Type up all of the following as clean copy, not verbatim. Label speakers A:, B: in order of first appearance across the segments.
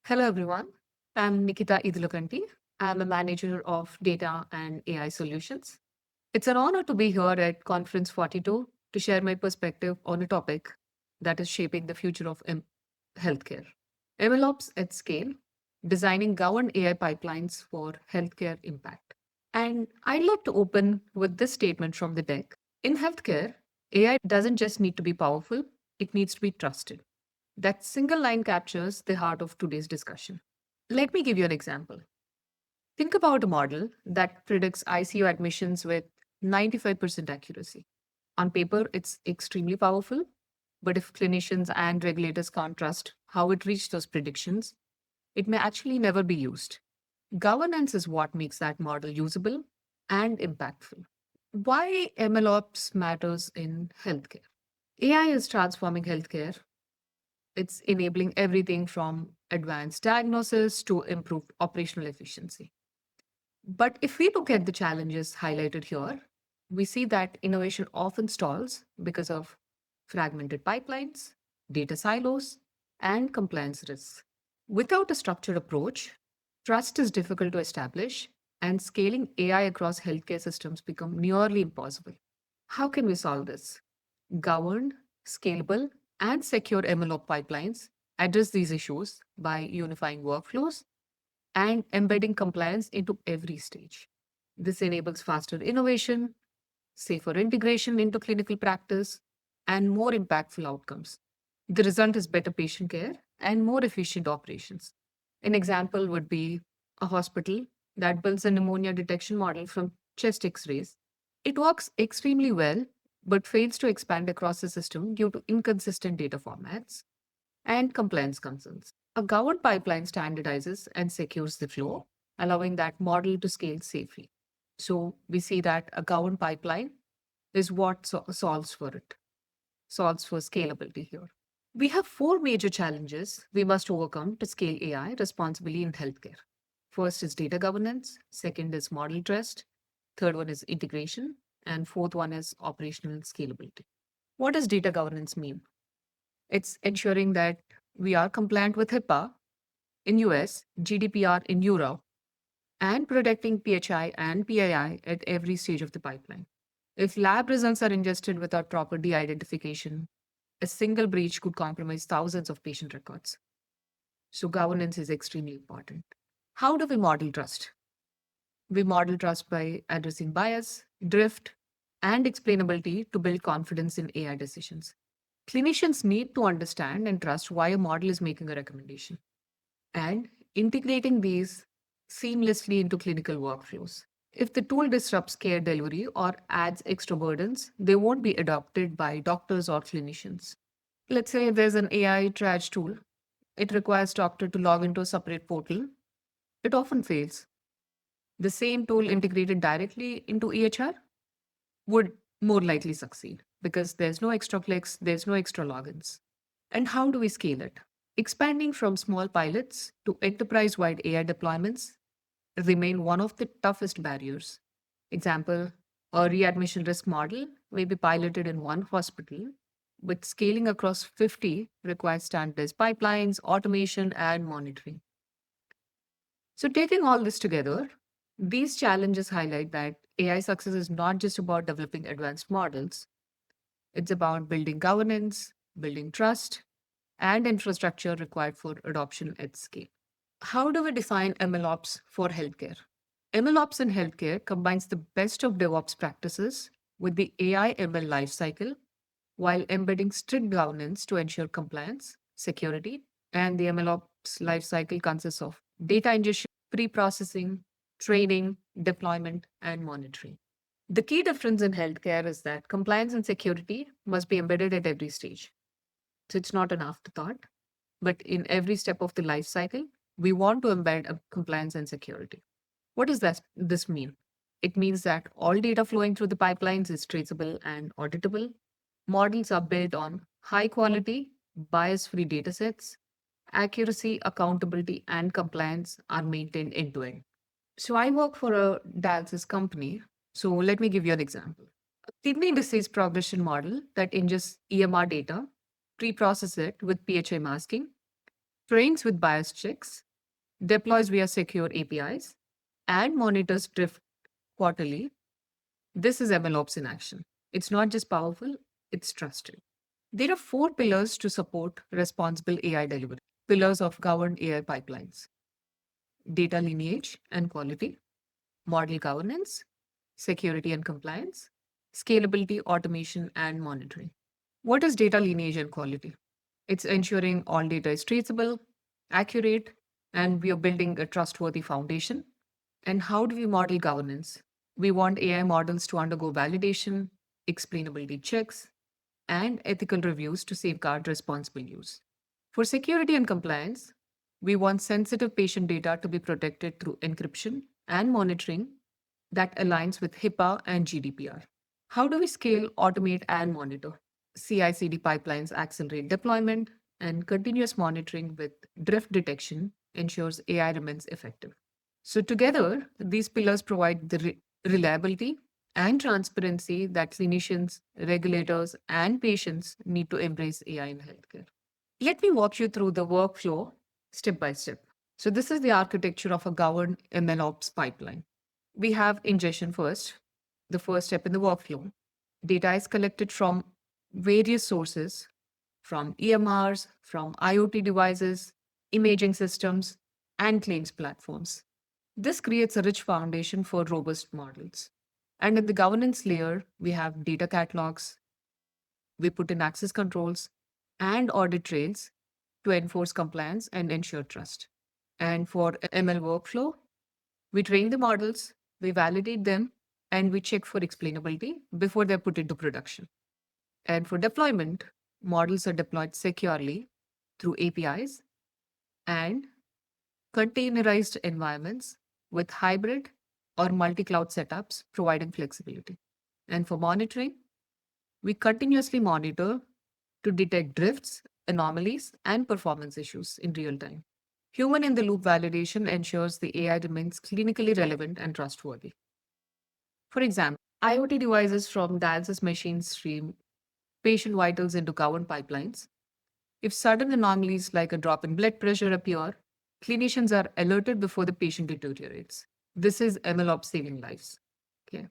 A: Hello, everyone. I'm Nikitha Edulakanti. I'm a manager of data and AI solutions. It's an honor to be here at Conference 42 to share my perspective on a topic that is shaping the future of healthcare. MLOps at scale, designing governed AI pipelines for healthcare impact. And I'd like to open with this statement from the deck. In healthcare, AI doesn't just need to be powerful, it needs to be trusted. That single line captures the heart of today's discussion. Let me give you an example. Think about a model that predicts ICU admissions with 95% accuracy. On paper, it's extremely powerful, but if clinicians and regulators can't trust how it reached those predictions, it may actually never be used. Governance is what makes that model usable and impactful. Why MLOps matters in healthcare? AI is transforming healthcare. It's enabling everything from advanced diagnosis to improved operational efficiency. But if we look at the challenges highlighted here, we see that innovation often stalls because of fragmented pipelines, data silos, and compliance risks. Without a structured approach, trust is difficult to establish, and scaling AI across healthcare systems become nearly impossible. How can we solve this? Governed, scalable, and secure MLOps pipelines address these issues by unifying workflows and embedding compliance into every stage. This enables faster innovation, safer integration into clinical practice, and more impactful outcomes. The result is better patient care and more efficient operations. An example would be a hospital that builds a pneumonia detection model from chest x rays. It works extremely well, but fails to expand across the system due to inconsistent data formats and compliance concerns. A governed pipeline standardizes and secures the flow, allowing that model to scale safely. So we see that a governed pipeline is what solves for it, solves for scalability here. We have four major challenges we must overcome to scale AI responsibly in healthcare. First is data governance, second is model trust, third one is integration, and fourth one is operational scalability. What does data governance mean? It's ensuring that we are compliant with HIPAA in US, GDPR in Europe, and protecting PHI and PII at every stage of the pipeline. If lab results are ingested without proper de-identification, a single breach could compromise thousands of patient records. So governance is extremely important. How do we model trust? We model trust by addressing bias, drift, and explainability to build confidence in AI decisions. Clinicians need to understand and trust why a model is making a recommendation and integrating these seamlessly into clinical workflows. If the tool disrupts care delivery or adds extra burdens, they won't be adopted by doctors or clinicians. Let's say there's an AI triage tool. It requires doctor to log into a separate portal. It often fails. The same tool integrated directly into EHR would more likely succeed because there's no extra clicks, there's no extra logins. And how do we scale it? Expanding from small pilots to enterprise wide AI deployments remain one of the toughest barriers. Example, a readmission risk model may be piloted in one hospital, but scaling across 50 requires standardized pipelines, automation, and monitoring. So, taking all this together, these challenges highlight that AI success is not just about developing advanced models, it's about building governance, building trust, and infrastructure required for adoption at scale. How do we define MLOps for healthcare? MLOps in healthcare combines the best of DevOps practices with the AI ML lifecycle while embedding strict governance to ensure compliance, security, and the MLOps lifecycle consists of data ingestion, pre-processing, training, deployment, and monitoring. The key difference in healthcare is that compliance and security must be embedded at every stage. So it's not an afterthought, but in every step of the life cycle, we want to embed a compliance and security. What does this mean? It means that all data flowing through the pipelines is traceable and auditable. Models are built on high quality, bias free datasets. Accuracy, accountability, and compliance are maintained end to end. So I work for a dialysis company. So let me give you an example. A kidney disease progression model that ingests EMR data, pre-process it with PHI masking, trains with bias checks, deploys via secure APIs, and monitors drift quarterly. This is MLOps in action. It's not just powerful, it's trusted. There are four pillars to support responsible AI delivery. Pillars of governed AI pipelines: data lineage and quality, model governance, security and compliance, scalability, automation, and monitoring. What is data lineage and quality? It's ensuring all data is traceable, accurate, and we are building a trustworthy foundation. And how do we model governance? We want AI models to undergo validation, explainability checks, and ethical reviews to safeguard responsible use. For security and compliance, we want sensitive patient data to be protected through encryption and monitoring that aligns with HIPAA and GDPR. How do we scale, automate, and monitor? CI/CD pipelines accelerate deployment, and continuous monitoring with drift detection ensures AI remains effective. So, together, these pillars provide the reliability and transparency that clinicians, regulators, and patients need to embrace AI in healthcare. Let me walk you through the workflow step by step. So, this is the architecture of a governed MLOps pipeline. We have ingestion first, the first step in the workflow. Data is collected from various sources, from EMRs, from IoT devices, imaging systems, and claims platforms. This creates a rich foundation for robust models. And at the governance layer, we have data catalogs, we put in access controls and audit trails to enforce compliance and ensure trust. And for ML workflow, we train the models, we validate them, and we check for explainability before they're put into production. And for deployment, models are deployed securely through APIs and containerized environments with hybrid or multi-cloud setups providing flexibility. And for monitoring, we continuously monitor to detect drifts, anomalies, and performance issues in real time. Human in the loop validation ensures the AI remains clinically relevant and trustworthy. For example, IoT devices from dialysis machines stream patient vitals into governed pipelines. If sudden anomalies like a drop in blood pressure appear, clinicians are alerted before the patient deteriorates. This is MLOps saving lives. Okay.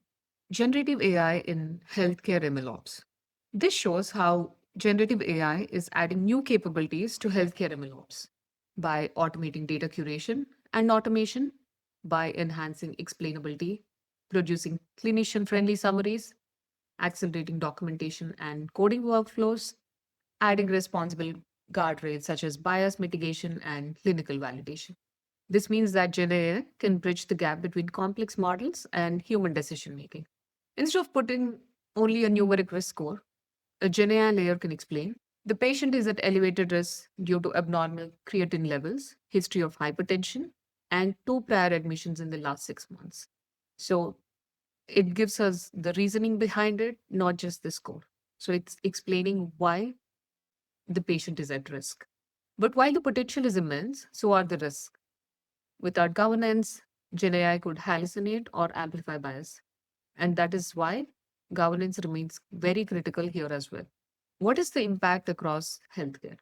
A: Generative AI in healthcare MLOps. This shows how generative AI is adding new capabilities to healthcare MLOps by automating data curation and automation, by enhancing explainability, producing clinician friendly summaries, accelerating documentation and coding workflows, adding responsible guardrails such as bias mitigation and clinical validation. This means that GenAI can bridge the gap between complex models and human decision making. Instead of putting only a numeric risk score, a GenAI layer can explain the patient is at elevated risk due to abnormal creatine levels, history of hypertension, and two prior admissions in the last 6 months. So it gives us the reasoning behind it, not just the score. So it's explaining why the patient is at risk. But while the potential is immense, so are the risks. Without governance, GenAI could hallucinate or amplify bias. And that is why governance remains very critical here as well. What is the impact across healthcare?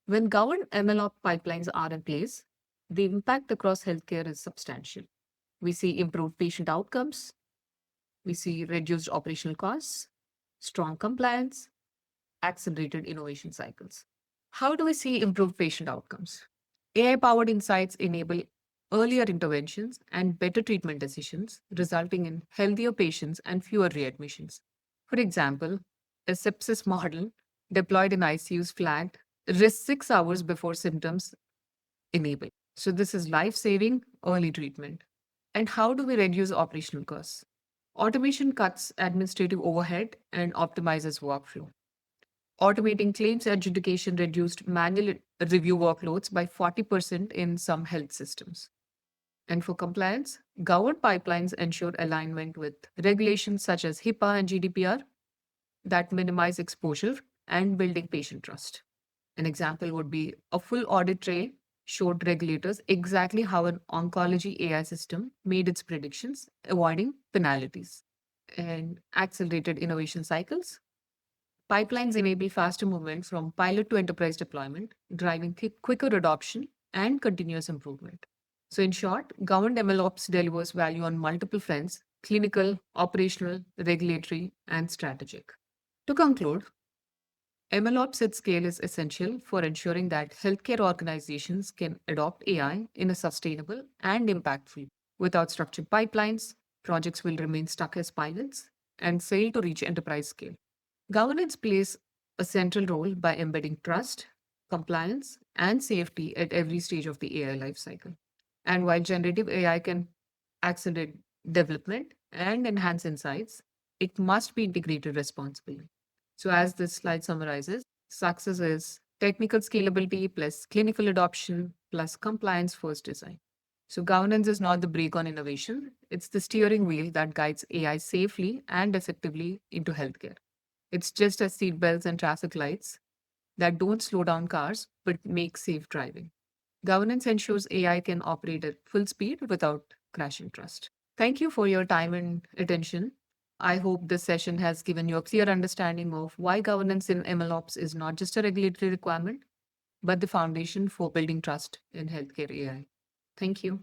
A: When governed MLOps pipelines are in place, the impact across healthcare is substantial. We see improved patient outcomes, we see reduced operational costs, strong compliance, accelerated innovation cycles. How do we see improved patient outcomes? AI powered insights enable earlier interventions and better treatment decisions, resulting in healthier patients and fewer readmissions. For example, a sepsis model deployed in ICUs flagged risk 6 hours before symptoms enable. So, this is life saving early treatment. And how do we reduce operational costs? Automation cuts administrative overhead and optimizes workflow. Automating claims adjudication reduced manual review workloads by 40% in some health systems. And for compliance, governed pipelines ensure alignment with regulations such as HIPAA and GDPR that minimize exposure and building patient trust. An example would be a full audit trail showed regulators exactly how an oncology AI system made its predictions, avoiding penalties. And accelerated innovation cycles. Pipelines enable faster movement from pilot to enterprise deployment, driving quicker adoption and continuous improvement. So, in short, governed MLOps delivers value on multiple fronts: clinical, operational, regulatory, and strategic. To conclude, MLOps at scale is essential for ensuring that healthcare organizations can adopt AI in a sustainable and impactful. Without structured pipelines, projects will remain stuck as pilots and fail to reach enterprise scale. Governance plays a central role by embedding trust, compliance, and safety at every stage of the AI lifecycle. And while generative AI can accelerate development and enhance insights, it must be integrated responsibly. So, as this slide summarizes, success is technical scalability plus clinical adoption plus compliance first design. So, governance is not the brake on innovation, it's the steering wheel that guides AI safely and effectively into healthcare. It's just as seatbelts and traffic lights that don't slow down cars but make safe driving. Governance ensures AI can operate at full speed without crashing trust. Thank you for your time and attention. I hope this session has given you a clear understanding of why governance in MLOps is not just a regulatory requirement, but the foundation for building trust in healthcare AI. Thank you.